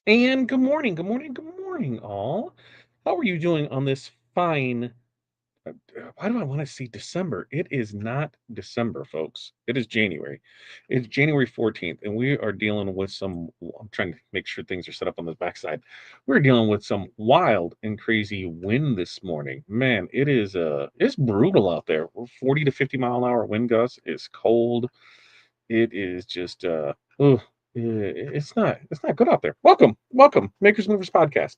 And good morning, all. How are you doing on this fine? Why do I want to say December? It is not December, folks. It is January. It's January 14th, and we are dealing with some. I'm trying to make sure things are set up on the backside. We're dealing with some wild and crazy wind this morning. Man, it's brutal out there. We're 40 to 50 mile an hour wind gusts. It's cold. It is just oh, it's not good out there. Welcome, Makers Movers Podcast.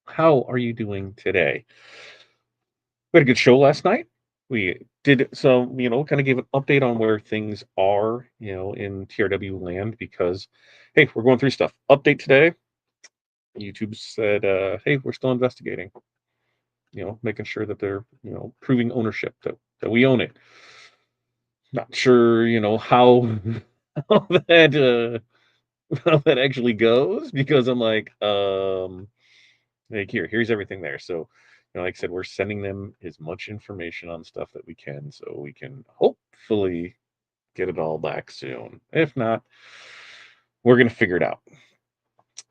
How are you doing today? We had a good show last night. We did some, kind of gave an update on where things are, in TRW land because, hey, we're going through stuff. Update today. YouTube said, hey, we're still investigating. Making sure that they're, proving ownership that we own it. Not sure, how that how that actually goes because I'm like here's everything there. So, like I said, we're sending them as much information on stuff that we can so we can hopefully get it all back soon. If not, we're gonna figure it out.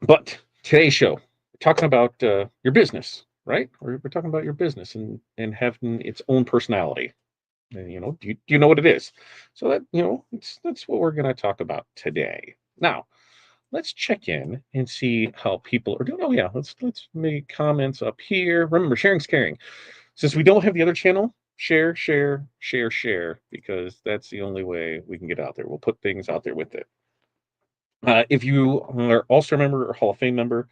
But today's show, we're talking about your business, right? We're talking about your business and having its own personality. And do you know what it is? So that that's what we're gonna talk about today. Now, let's check in and see how people are doing. Oh yeah, let's make comments up here. Remember, sharing's caring. Since we don't have the other channel, share, because that's the only way we can get out there. We'll put things out there with it. If you are also a member or Hall of Fame member,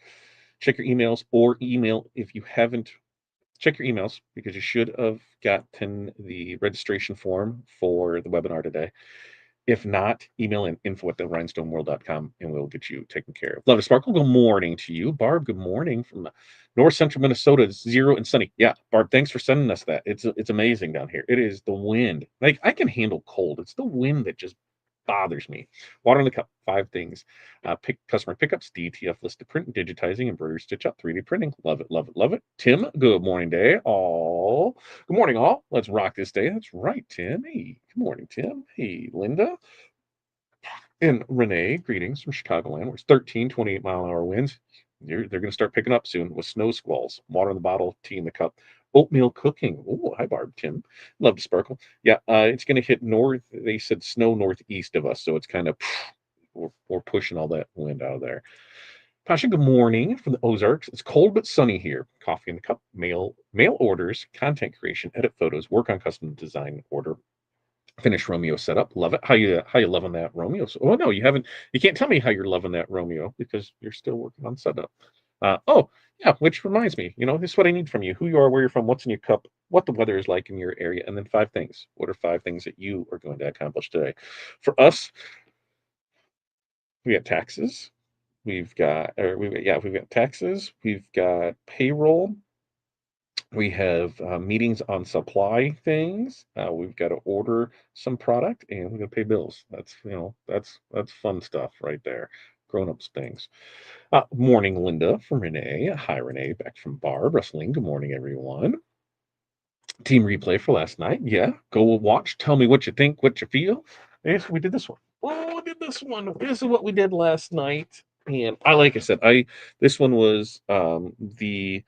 check your emails or email if you haven't. Check your emails because you should have gotten the registration form for the webinar today. If not, email in info@therhinestoneworld.com and we'll get you taken care of. Love to Sparkle, good morning to you. Barb, good morning from north central Minnesota. It's 0 and sunny. Yeah, Barb, thanks for sending us that. It's amazing down here. It is the wind. Like I can handle cold. It's the wind that just bothers me. Water in the cup, 5 things. Customer pickups, DTF listed print, digitizing, embroidery stitch up, 3D printing. Love it, love it, love it. Tim, good morning day. All. Good morning, all. Let's rock this day. That's right, Tim. Hey, good morning, Tim. Hey, Linda. And Renee, greetings from Chicagoland, where it's 13, 28-mile-an-hour winds. They're going to start picking up soon with snow squalls. Water in the bottle, tea in the cup, oatmeal cooking. Oh, hi, Barb, Tim. Love to sparkle. Yeah, it's going to hit north. They said snow northeast of us, so it's kind of, we're pushing all that wind out of there. Pasha, good morning from the Ozarks. It's cold but sunny here. Coffee in the cup, mail orders, content creation, edit photos, work on custom design order, finish Romeo setup. Love it. How you loving that Romeo? Oh no, you haven't. You can't tell me how you're loving that Romeo because you're still working on setup. Oh yeah, which reminds me, this is what I need from you: who you are, where you're from, what's in your cup, what the weather is like in your area, and then 5 things. What are 5 things that you are going to accomplish today? For us, we got taxes. We've got taxes. We've got payroll. We have meetings on supply things. We've got to order some product, and we're gonna pay bills. That's fun stuff right there. Grown-ups things. Morning, Linda from Renee. Hi, Renee. Back from Barb. Wrestling. Good morning, everyone. Team replay for last night. Yeah, go watch. Tell me what you think, what you feel. Yes, we did this one. Oh, we did this one. This is what we did last night, and like I said, this one was the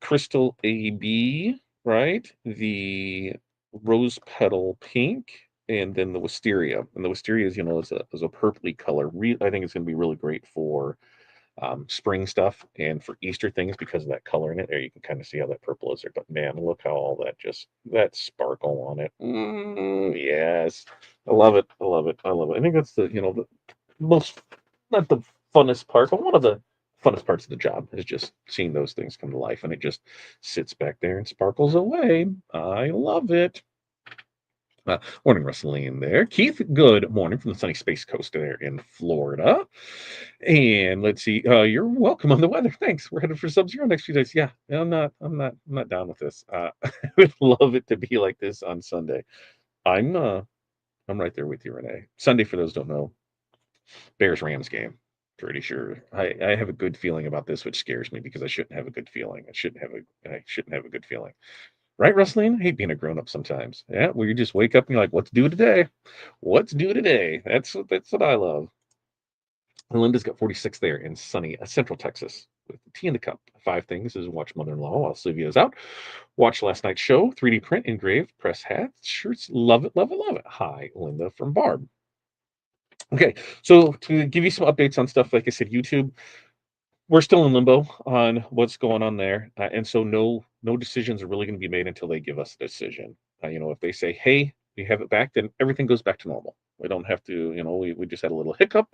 Crystal AB, right? The rose petal pink, and then the wisteria. And the wisteria is a purpley color. I think it's going to be really great for spring stuff and for Easter things because of that color in it. There you can kind of see how that purple is there. But man, look how all that sparkle on it. Yes, I love it. I love it. I love it. I think that's the most, not the funnest part, but one of the funnest parts of the job is just seeing those things come to life, and it just sits back there and sparkles away. I love it. Morning, Russell there. Keith, good morning from the sunny Space Coast there in Florida. And let's see. You're welcome on the weather. Thanks. We're headed for sub-zero next few days. Yeah, I'm not down with this. I would love it to be like this on Sunday. I'm right there with you, Renee. Sunday, for those who don't know, Bears Rams game. Pretty sure. I have a good feeling about this, which scares me because I shouldn't have a good feeling. I shouldn't have a good feeling. Right, Rustling? I hate being a grown up sometimes. Yeah, where you just wake up and you're like, "What's due today? What's due today?" That's what I love. And Linda's got 46 there in sunny Central Texas with tea in the cup. Five things is watch mother-in-law while Sylvia's out. Watch last night's show, 3D print, engraved, press hats, shirts. Love it, love it, love it. Hi, Linda from Barb. Okay, so to give you some updates on stuff, like I said, YouTube, we're still in limbo on what's going on there, and so no decisions are really going to be made until they give us a decision. If they say, "Hey, we have it back," then everything goes back to normal. We don't have to, we just had a little hiccup.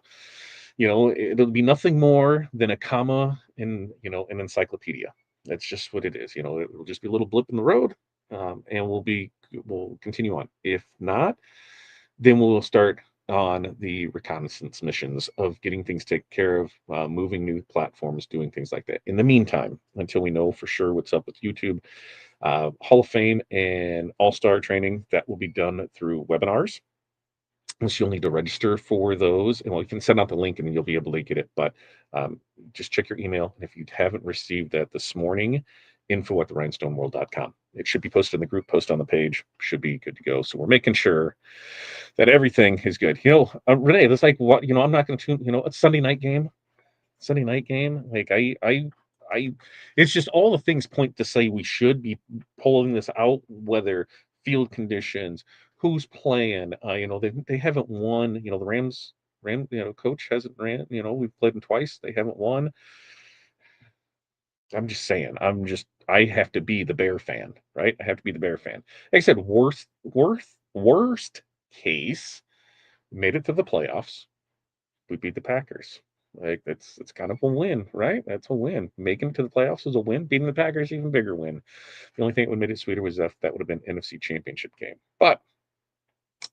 It'll be nothing more than a comma in an encyclopedia. That's just what it is. It'll just be a little blip in the road, and we'll continue on. If not, then we'll start on the reconnaissance missions of getting things taken care of, moving new platforms, doing things like that. In the meantime, until we know for sure what's up with YouTube, Hall of Fame and All-Star training, that will be done through webinars. So you'll need to register for those, and you can send out the link and you'll be able to get it. But just check your email. And if you haven't received that this morning, info@therhinestoneworld.com. It should be posted in the group post on the page. Should be good to go. So we're making sure that everything is good. Renee, that's like what, I'm not going to tune, a Sunday night game. Like I, it's just all the things point to say we should be pulling this out, whether field conditions, who's playing, they haven't won, the Ram, coach hasn't ran, we've played them twice. They haven't won. I'm just saying, I have to be the Bear fan, right? I have to be the Bear fan. Like I said, worst case, made it to the playoffs. We beat the Packers. Like that's kind of a win, right? That's a win. Making it to the playoffs is a win. Beating the Packers, even bigger win. The only thing that would have made it sweeter was if that would have been NFC Championship game. But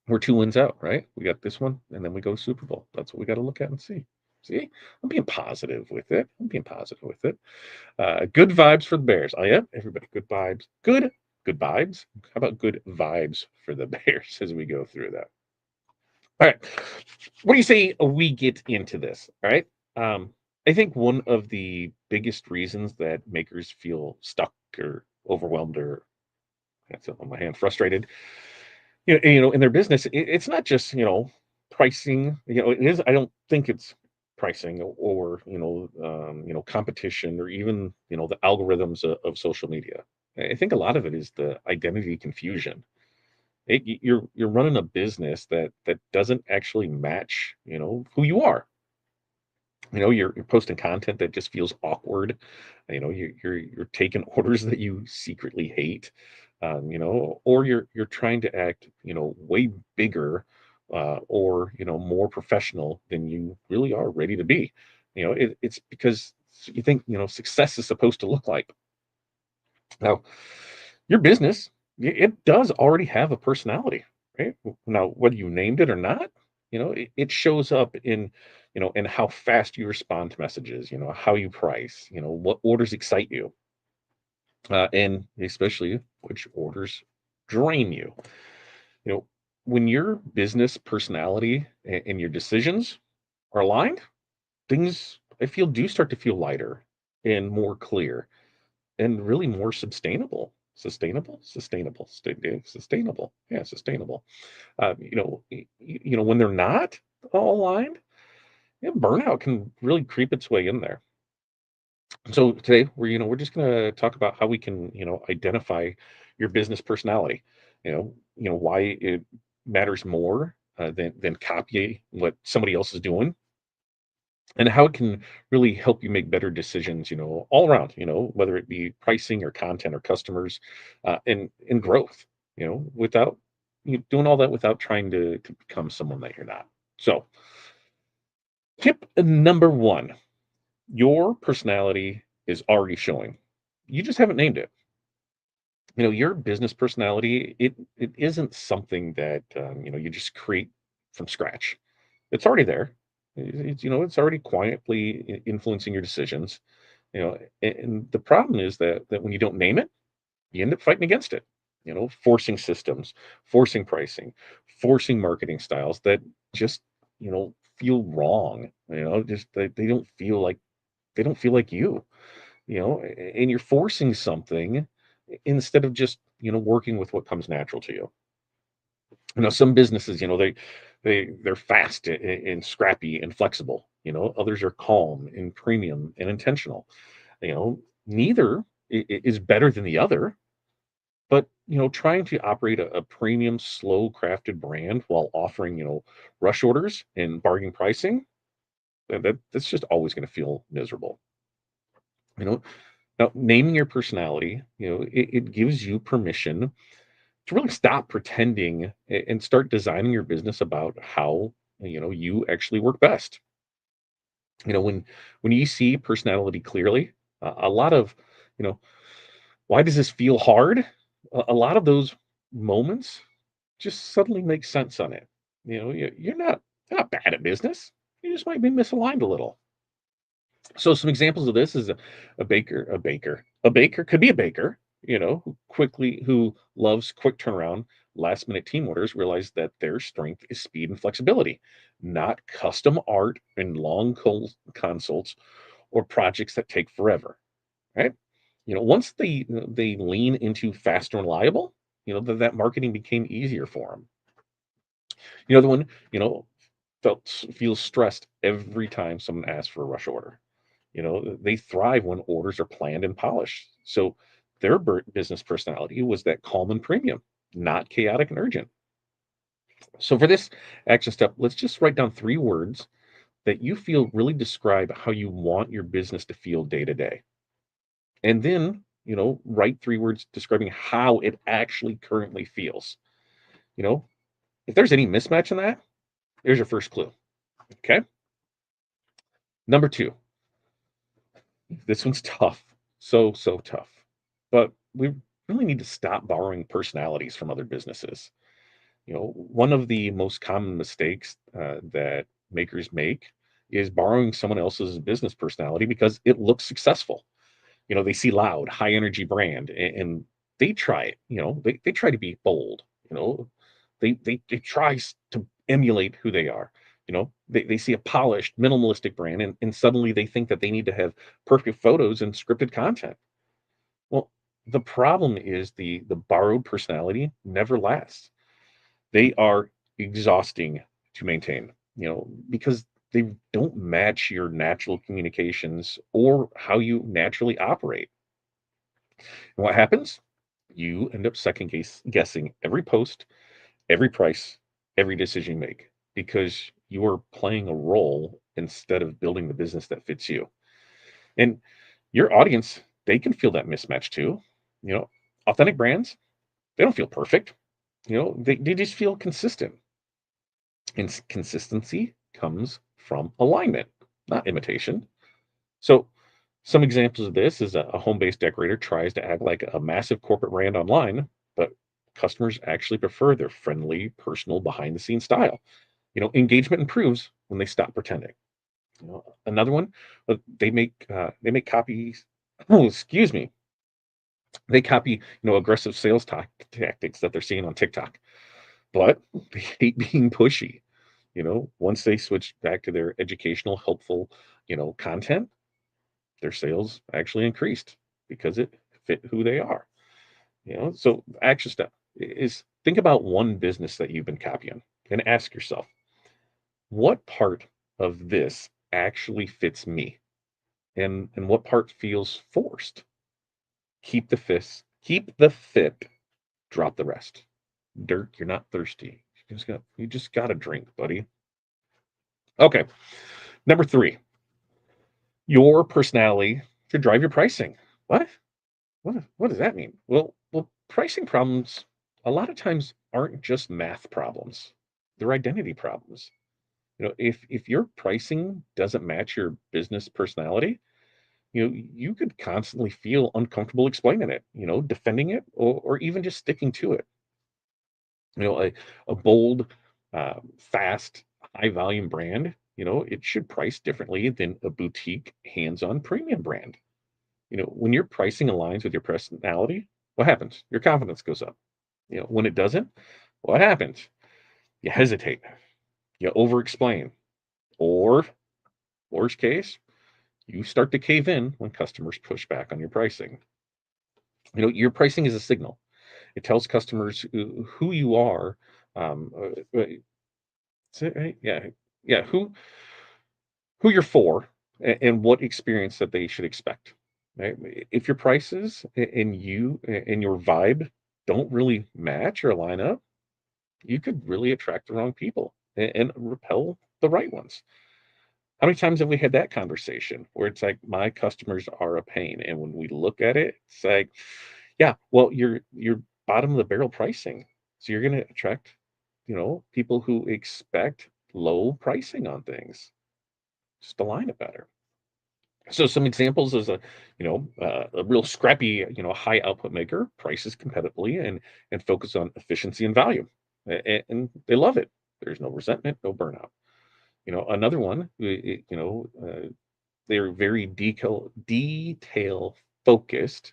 we're 2 wins out, right? We got this one, and then we go Super Bowl. That's what we got to look at and see. See, I'm being positive with it. Good vibes for the Bears. I am. Everybody, good vibes. Good vibes. How about good vibes for the Bears as we go through that? All right. What do you say we get into this? All right. I think one of the biggest reasons that makers feel stuck or overwhelmed or that's on my hand, frustrated, in their business, it's not just, pricing, it is, I don't think it's pricing or, competition or even, the algorithms of social media. I think a lot of it is the identity confusion. You're running a business that doesn't actually match, who you are. You're posting content that just feels awkward. You're taking orders that you secretly hate, or you're trying to act, way bigger, or more professional than you really are ready to be. It's because you think success is supposed to look like. Now, your business, it does already have a personality, right? Now, whether you named it or not, it shows up in how fast you respond to messages, how you price, what orders excite you, and especially which orders drain you. You know, when your business personality and your decisions are aligned, things I feel do start to feel lighter and more clear and really more sustainable. Yeah, sustainable. When they're not all aligned, yeah, burnout can really creep its way in there. So today we're just going to talk about how we can, identify your business personality. Why it matters more than copy what somebody else is doing, and how it can really help you make better decisions, all around, whether it be pricing or content or customers, and growth, without doing all that without trying to become someone that you're not. So tip number one, your personality is already showing. You just haven't named it. Your business personality, it isn't something that you just create from scratch. It's already there. It's already quietly influencing your decisions. And the problem is that when you don't name it, you end up fighting against it. Forcing systems, forcing pricing, forcing marketing styles that just feel wrong. Just they don't feel like you. And you're forcing something instead of just working with what comes natural to you. Some businesses, they're fast and scrappy and flexible. Others are calm and premium and intentional. Neither is better than the other, but trying to operate a premium, slow crafted brand while offering, rush orders and bargain pricing, that's just always going to feel miserable. You know, Now naming your personality, it gives you permission to really stop pretending and start designing your business about how you actually work best. When you see personality clearly, a lot of you know why does this feel hard? A lot of those moments just suddenly make sense on it. You're not bad at business. You just might be misaligned a little. So some examples of this is a baker could be a baker, who loves quick turnaround, last minute team orders, realize that their strength is speed and flexibility, not custom art and long consults or projects that take forever, right? Once they lean into fast and reliable, that marketing became easier for them. The other one, feels stressed every time someone asks for a rush order. They thrive when orders are planned and polished. So their business personality was that calm and premium, not chaotic and urgent. So for this action step, let's just write down 3 words that you feel really describe how you want your business to feel day to day. And then, write 3 words describing how it actually currently feels. You know, if there's any mismatch in that, there's your first clue. Okay. Number 2, this one's tough. So tough. But we really need to stop borrowing personalities from other businesses. One of the most common mistakes that makers make is borrowing someone else's business personality because it looks successful. They see loud, high energy brand and they try it. They try to be bold. They try to emulate who they are. They see a polished, minimalistic brand and suddenly they think that they need to have perfect photos and scripted content. Well, the problem is the borrowed personality never lasts. They are exhausting to maintain, because they don't match your natural communications or how you naturally operate. And what happens? You end up guessing every post, every price, every decision you make because you're playing a role instead of building the business that fits you. And your audience, they can feel that mismatch too. You know, Authentic brands, they don't feel perfect. They just feel consistent. And consistency comes from alignment, not imitation. So, some examples of this is a home-based decorator tries to act like a massive corporate brand online, but customers actually prefer their friendly, personal, behind-the-scenes style. Engagement improves when they stop pretending. Another one, they make copies. Oh, excuse me. They copy, aggressive sales tactics that they're seeing on TikTok, but they hate being pushy. Once they switch back to their educational, helpful, content, their sales actually increased because it fit who they are. So action step is think about one business that you've been copying and ask yourself, what part of this actually fits me? And what part feels forced? Keep the fit, drop the rest. Dirk, you're not thirsty. You just got to drink, buddy. Okay. Number 3, your personality should drive your pricing. What? What does that mean? Well, pricing problems a lot of times aren't just math problems. They're identity problems. If your pricing doesn't match your business personality, you could constantly feel uncomfortable explaining it, defending it, or even just sticking to it. A bold, fast, high volume brand, it should price differently than a boutique, hands-on premium brand. When your pricing aligns with your personality, what happens? Your confidence goes up. When it doesn't, what happens? You hesitate, you over explain, or worst case, you start to cave in when customers push back on your pricing. Your pricing is a signal. It tells customers who you are. Um, uh, uh, right? Yeah, yeah. who you're for and what experience that they should expect. Right? If your prices and you and your vibe don't really match or line up, you could really attract the wrong people and repel the right ones. How many times have we had that conversation where it's like my customers are a pain, and when we look at it, it's like, yeah, well, you're bottom of the barrel pricing, so you're going to attract, people who expect low pricing on things. Just align it better. So some examples is a real scrappy, high output maker prices competitively and focus on efficiency and value, and they love it. There's no resentment, no burnout. Another one, they're very detail focused.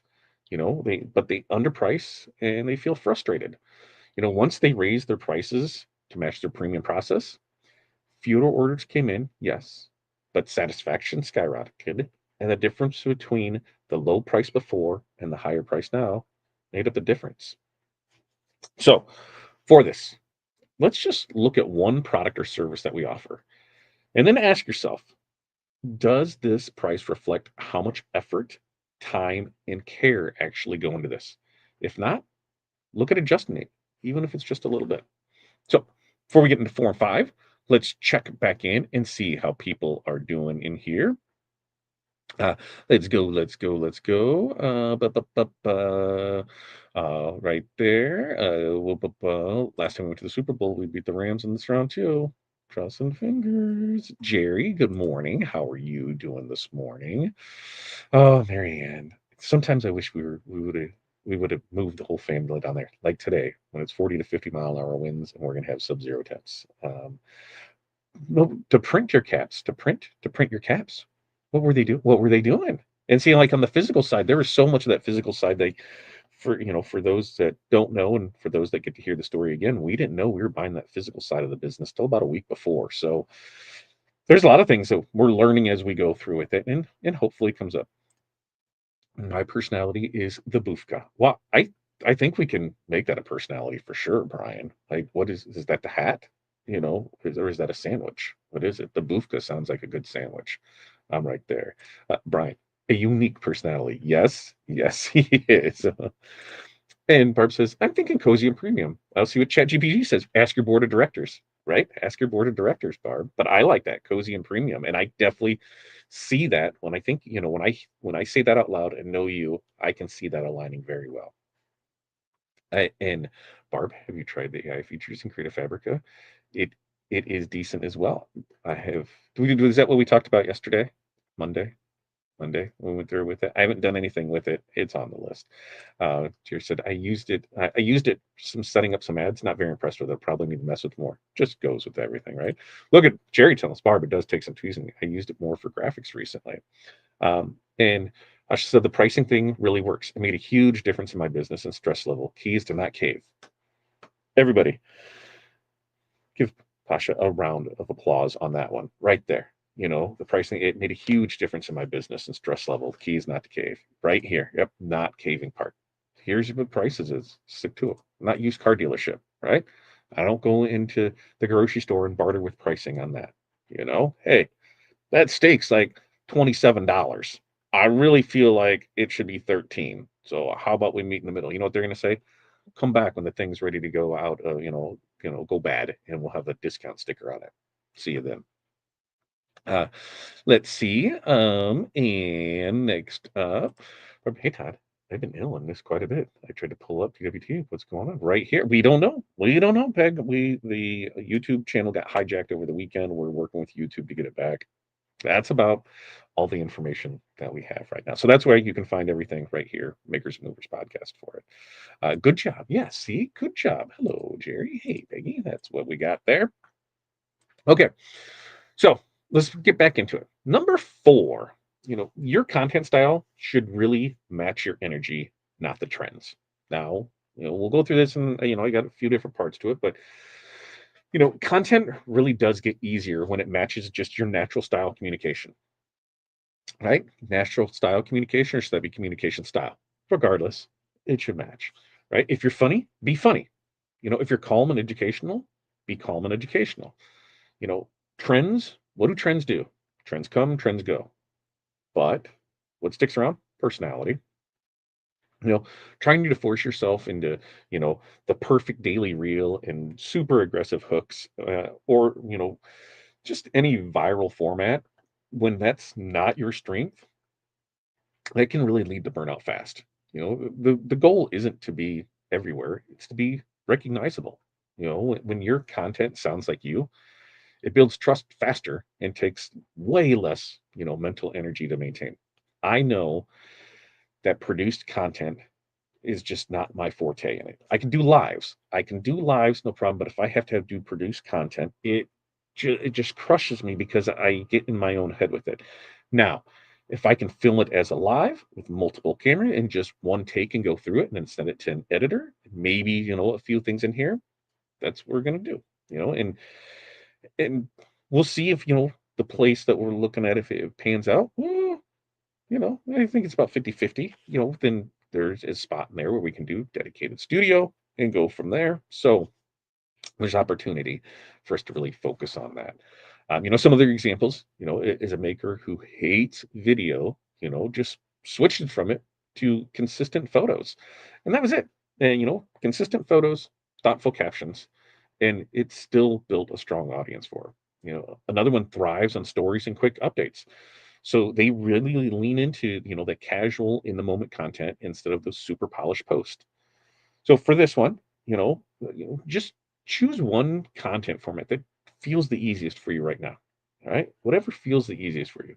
They underprice and they feel frustrated. Once they raise their prices to match their premium process, fewer orders came in, yes, but satisfaction skyrocketed, and the difference between the low price before and the higher price now made up the difference. So, for this, let's just look at one product or service that we offer, and then ask yourself, does this price reflect how much effort, time, and care actually go into this? If not, look at adjusting it, even if it's just a little bit. So, before we get into 4 and 5, let's check back in and see how people are doing in here. Uh, let's go, let's go, let's go. Right there. Last time we went to the Super Bowl, we beat the Rams in this round too. Crossing fingers. Jerry, good morning. How are you doing this morning? Oh, Marianne. Sometimes I wish we would have moved the whole family down there, like today, when it's 40 to 50-mile-an-hour winds and we're gonna have sub-zero temps. No, to print your caps. What were they doing? And see, like on the physical side, there was so much of that physical side for those that don't know and for those that get to hear the story again, we didn't know we were buying that physical side of the business till about a week before. So there's a lot of things that we're learning as we go through with it, and hopefully it comes up. My personality is the Bufka. Well, I think we can make that a personality for sure, Brian. Like, what is that the hat? Or is that a sandwich? What is it? The Bufka sounds like a good sandwich. I'm right there. Brian, a unique personality. Yes, yes, he is. And Barb says, I'm thinking cozy and premium. I'll see what ChatGPT says. Ask your board of directors, right? Ask your board of directors, Barb. But I like that cozy and premium, and I definitely see that when I think, when I say that out loud and know you, I can see that aligning very well. And Barb, have you tried the AI features in Creative Fabrica? It it is decent as well. I have. Is that what we talked about yesterday? Monday? Monday we went through with it. I haven't done anything with it. It's on the list. Jerry said I used it. I used it some setting up some ads. Not very impressed with it. Probably need to mess with more. Just goes with everything, right? Look at Jerry telling us, Barb. It does take some tweezing. I used it more for graphics recently, and I said the pricing thing really works. It made a huge difference in my business and stress level. Keys to not cave. Everybody, give Pasha a round of applause on that one right there. The pricing, it made a huge difference in my business and stress level. The key is not to cave. Right here. Yep, not caving part. Here's what prices is. Stick to them. Not used car dealership, right? I don't go into the grocery store and barter with pricing on that. Hey, that steak's like $27. I really feel like it should be 13. So how about we meet in the middle? You know what they're gonna say? Come back when the thing's ready to go out, go bad, and we'll have a discount sticker on it. See you then. Uh, let's see. And next up, hey Todd, I've been ill and missed quite a bit. I tried to pull up TWT. What's going on right here? We don't know. We don't know, Peg. The YouTube channel got hijacked over the weekend. We're working with YouTube to get it back. That's about all the information that we have right now. So that's where you can find everything right here, Makers and Movers podcast for it. Good job. Yeah, see, good job. Hello, Jerry. Hey, Peggy. That's what we got there. Okay, so let's get back into it. Number 4, your content style should really match your energy, not the trends. Now, we'll go through this, and I got a few different parts to it, but content really does get easier when it matches just your natural style communication, right? Natural style communication, or should that be communication style? Regardless, it should match, right? If you're funny, be funny. If you're calm and educational, be calm and educational. You know, trends, what do trends do? Trends come, trends go. But what sticks around? Personality. You know, trying to force yourself into, the perfect daily reel and super aggressive hooks, or, just any viral format, when that's not your strength, that can really lead to burnout fast. The goal isn't to be everywhere, it's to be recognizable. When your content sounds like you, it builds trust faster and takes way less, mental energy to maintain. I know that produced content is just not my forte in it. I can do lives. I can do lives, no problem. But if I have to do produced content, it just crushes me because I get in my own head with it. Now, if I can film it as a live with multiple camera and just one take and go through it and then send it to an editor, maybe a few things in here, that's what we're gonna do. And we'll see if the place that we're looking at, if it pans out. I think it's about 50-50. Then there's a spot in there where we can do dedicated studio and go from there. So there's opportunity for us to really focus on that. Some other examples, is a maker who hates video, just switched from it to consistent photos. And that was it. And, consistent photos, thoughtful captions, and it still built a strong audience for her. Another one thrives on stories and quick updates. So they really lean into, the casual in the moment content instead of the super polished post. So for this one, just choose one content format that feels the easiest for you right now. All right. Whatever feels the easiest for you.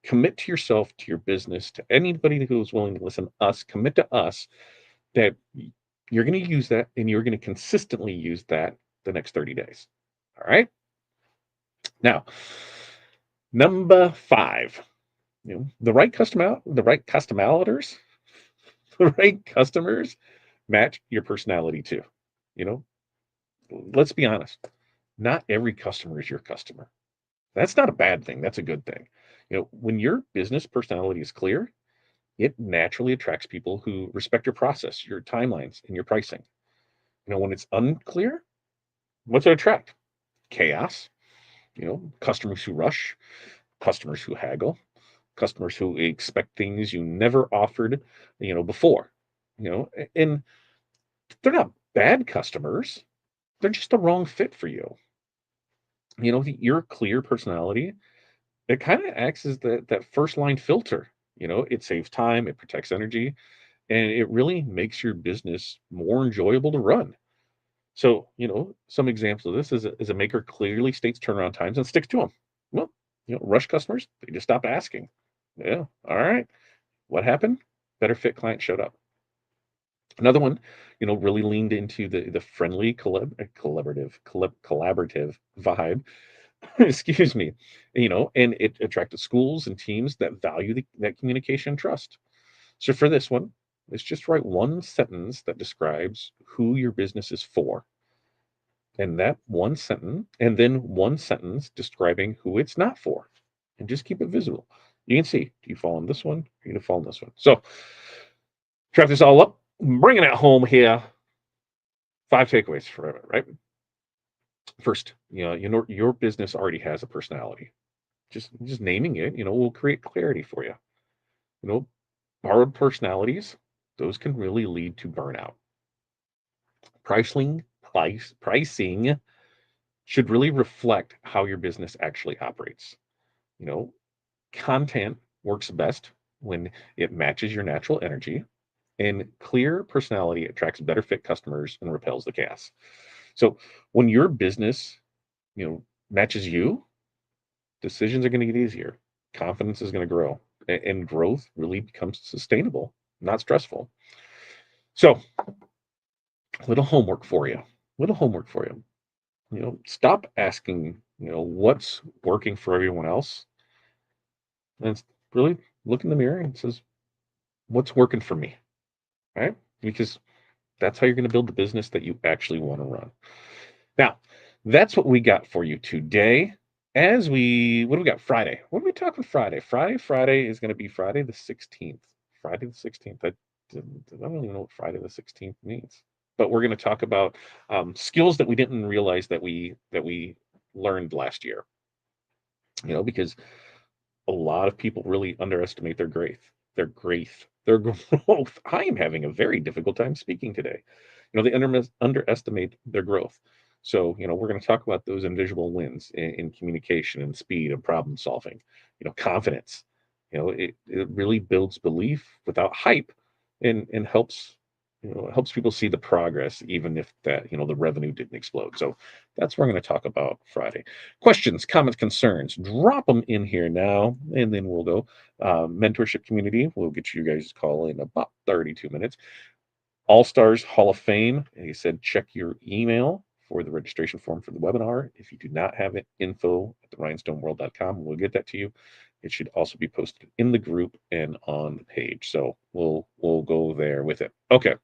Commit to yourself, to your business, to anybody who's willing to listen to us, commit to us that you're going to use that and you're going to consistently use that the next 30 days. All right. Now, number 5, the right customators, the right customers match your personality too. You know, let's be honest. Not every customer is your customer. That's not a bad thing. That's a good thing. When your business personality is clear, it naturally attracts people who respect your process, your timelines, and your pricing. When it's unclear, what's it attract? Chaos, customers who rush, customers who haggle, customers who expect things you never offered, before. And they're not bad customers. They're just the wrong fit for you. Your clear personality, it kind of acts as that first line filter. It saves time, it protects energy, and it really makes your business more enjoyable to run. So, some examples of this is a maker clearly states turnaround times and sticks to them. Well, rush customers, they just stop asking. Yeah, all right. What happened? Better fit client showed up. Another one, really leaned into the friendly collaborative vibe. Excuse me. And it attracted schools and teams that value that communication and trust. So for this one, let's just write one sentence that describes who your business is for. And that one sentence, and then one sentence describing who it's not for. And just keep it visible. You can see, do you fall in this one? Are you going to fall in this one? So, wrap this all up, bringing it home here. 5 takeaways for it, right? First, your business already has a personality. Just naming it, will create clarity for you. You know, Borrowed personalities, those can really lead to burnout. Pricing should really reflect how your business actually operates. You know, Content works best when it matches your natural energy, and clear personality attracts better fit customers and repels the chaos. So when your business, matches you, decisions are going to get easier. Confidence is going to grow, and growth really becomes sustainable, not stressful. So, little homework for you. Little homework for you. Stop asking, what's working for everyone else, and really look in the mirror and says, what's working for me, right? Because that's how you're going to build the business that you actually want to run. Now, that's what we got for you today. What do we got? Friday. What are we talking Friday? Friday is going to be Friday the 16th. Friday the 16th. I don't even know what Friday the 16th means. But we're going to talk about skills that we didn't realize that we learned last year. Because a lot of people really underestimate their growth. I am having a very difficult time speaking today. They underestimate their growth. So, we're going to talk about those invisible wins in communication and speed and problem solving, confidence. It really builds belief without hype and helps people see the progress, even if the revenue didn't explode. So that's what we're going to talk about Friday. Questions, comments, concerns, drop them in here now, and then we'll go. Mentorship community, we'll get you guys a call in about 32 minutes. All Stars Hall of Fame, and he said check your email for the registration form for the webinar. If you do not have it, info@rhinestoneworld.com. We'll get that to you. It should also be posted in the group and on the page. So we'll go there with it. Okay.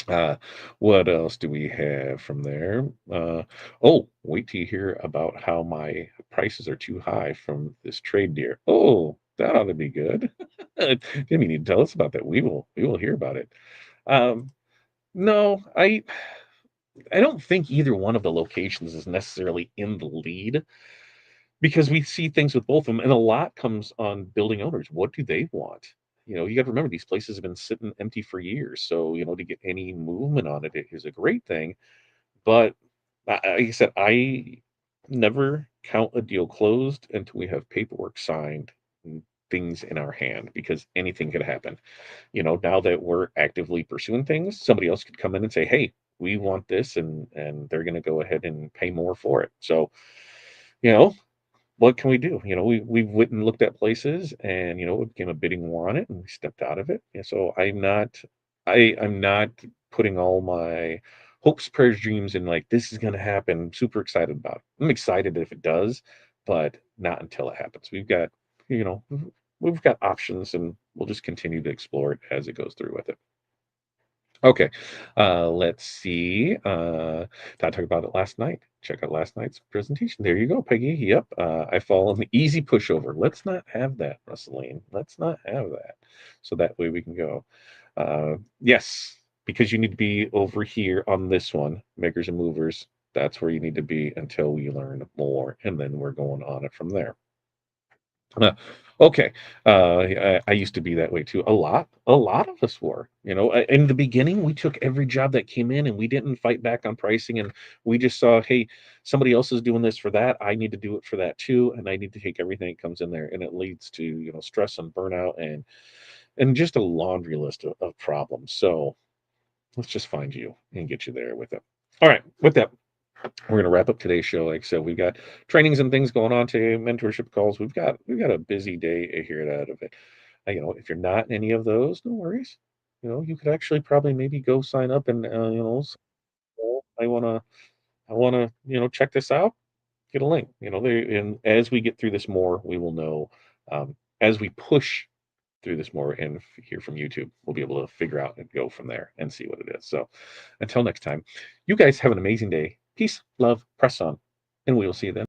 Uh, what else do we have from there? Wait till you hear about how my prices are too high from this trade deal. Oh, that ought to be good. Jimmy, need to tell us about that. We will hear about it. Um, no, I don't think either one of the locations is necessarily in the lead because we see things with both of them, and a lot comes on building owners. What do they want? You got to remember these places have been sitting empty for years, so to get any movement on it is a great thing. But like I said, I never count a deal closed until we have paperwork signed and things in our hand because anything could happen. Now that we're actively pursuing things, somebody else could come in and say, "Hey, we want this," and they're going to go ahead and pay more for it. So, you know, what can we do? We went and looked at places, and it became a bidding war on it, and we stepped out of it. And so I'm not putting all my hopes, prayers, dreams in like this is going to happen. I'm super excited about it. I'm excited if it does, but not until it happens. You know, we've got options, and we'll just continue to explore it as it goes through with it. Okay, let's see. I talked about it last night. Check out last night's presentation. There you go, Peggy. Yep, I fall on the easy pushover. Let's not have that, Russeline. Let's not have that. So that way we can go. Yes, because you need to be over here on this one, makers and movers. That's where you need to be until we learn more, and then we're going on it from there. Uh, okay. I used to be that way too. A lot of us were. In the beginning, we took every job that came in and we didn't fight back on pricing. And we just saw, hey, somebody else is doing this for that. I need to do it for that too. And I need to take everything that comes in there. And it leads to, stress and burnout and just a laundry list of problems. So let's just find you and get you there with it. All right. With that, we're going to wrap up today's show. Like I said, we've got trainings and things going on today, mentorship calls. We've got a busy day here out of it. If you're not in any of those, no worries. You could actually probably maybe go sign up and I wanna check this out. Get a link. And as we get through this more, we will know. As we push through this more and hear from YouTube, we'll be able to figure out and go from there and see what it is. So until next time, you guys have an amazing day. Peace, love, press on, and we will see you then.